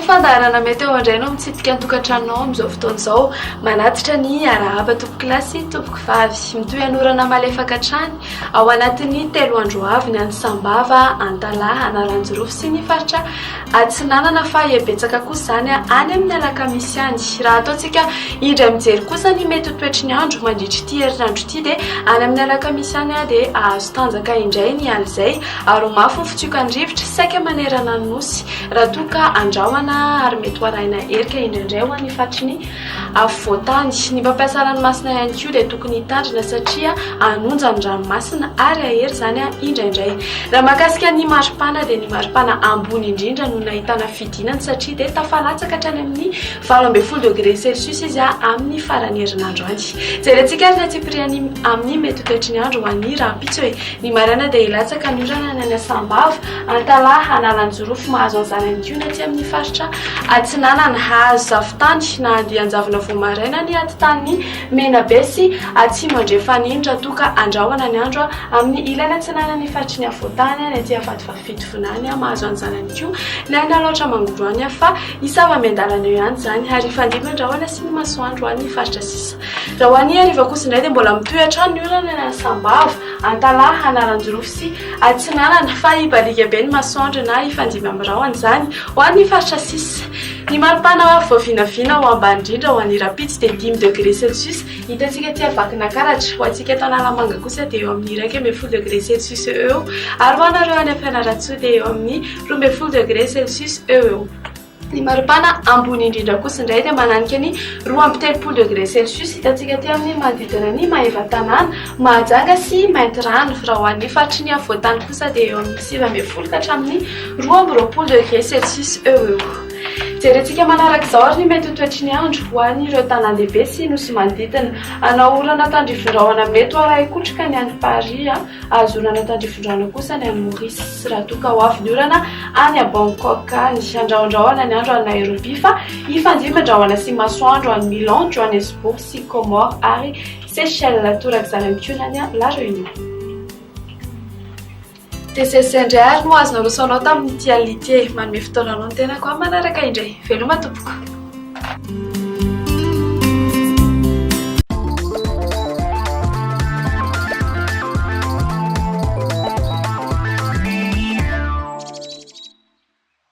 fandarana météo indray no mitsidika ny tokantranonao amin'izao fotoana izao manatitra ny arahaba tompo kilasy tompoko vavy mitohy hanorana malefaka hatrany ao anatin'ny 3 andro avy ny any Sambava, Antalaha, Analanjorofo sy ny faritra Atsinanana fa ebetsaka kosa zany any amin'ny alakamisy any. Raha ataontsika indray mijery kosa ny mety ho toetry ny andro mandritra ity herinandro ity dia any amin'ny alakamisy any dia azo tanjaka indray ny andro izay ary mafy ny fitsiokan'ny rivotra saika manerana ny nosy raha toka andrahoana ary mety ho arahina erika indraindray ho an'ny fatriny afovoantany. Ny mpampiasa ranomasina ihany koa dia tokony hitandrina satria anonja ny ranomasina ary ahery zany indraindray. Raha mahakasika ny maripana dia ny maripana ambony indrindra no nahitana fidinany satria dia tafalatsaka hatrany amin'ny 20 degré Celsius izy amin'ny farany herinandro any. Jerentsika ary natsipiriany amin'ny mety toetry ny andro ho an'ny rahampitso hoe ny maraina dia hilatsaka ny orana ny any Sambava, Antalaha, Analanjorofo mahazo an'izany ihany koa aty amin'ny faritra Atsinanana hazo zavotany na andianjavona voamaraina ny atitany Menabe sy atsimo andrefanindra toka andrahoana ny andro amin'ny ilany Atsinanana ny faritry ny afovoantany ny aty avadivavy vonany mahazo an'izany ihany koa ny any aloatra mangoro any fa isava miandalana eo ihany zany ary fandimy andrahoana sy ny masoandro any faritra sisa. Raha ho an'ny hariva kosa indray dia mbola mitohy hatrany ny orana ny Sambava, Antalaha, Analanjorofo sy Atsinanana fa ibalika be ny masoandro na ifandimy amin'irahona zany ho an'ny faritra sisa. Ny maripana voavinavina ho ambany indrindra ho an'ny rapitsy dia 10 degré Celsius hitantsika tia vakina karatra ho antsika eto Analamanga kosa dia eo amin'ny 12 degré Celsius eo ary ho anareo any Fianarantsoa dia eo amin'ny 12 degré Celsius eo. Ny maripana ambony indrindra kosa indray dia mananika ny 13 degré Celsius hitantsika tia amin'ny manodidina ny Maevatanana, Mahajanga sy Maintirano. Raha ho an'ny faritry ny afovoantany kosa dia eo amin'ny 19 ka hatramin'ny 20 degré Celsius eo. Jerentsika manaraka izao ary ny mety ho toetry ny andro ho an'ireo tanan-dehibe sy nosy manodidina. Anao orana tandrifondrahona mety ho arahi-kotrika ny any Paris, azo orana tandrifondrahona kosa ny any Maurice raha toka ho avy ny orana any Bangkok, ny andrahondrahona ny andro any Nairobi fa ifandimy andrahona sy masoandro any Milan, Johannesburg sy Comores ary Seychelles torak'izany any koa any La Réunion. Dia zay indray ary no azonao rosaonao tamin'ity ality manome fotoananao ny tenako amin'ny manaraka indray. Veloma tompoko.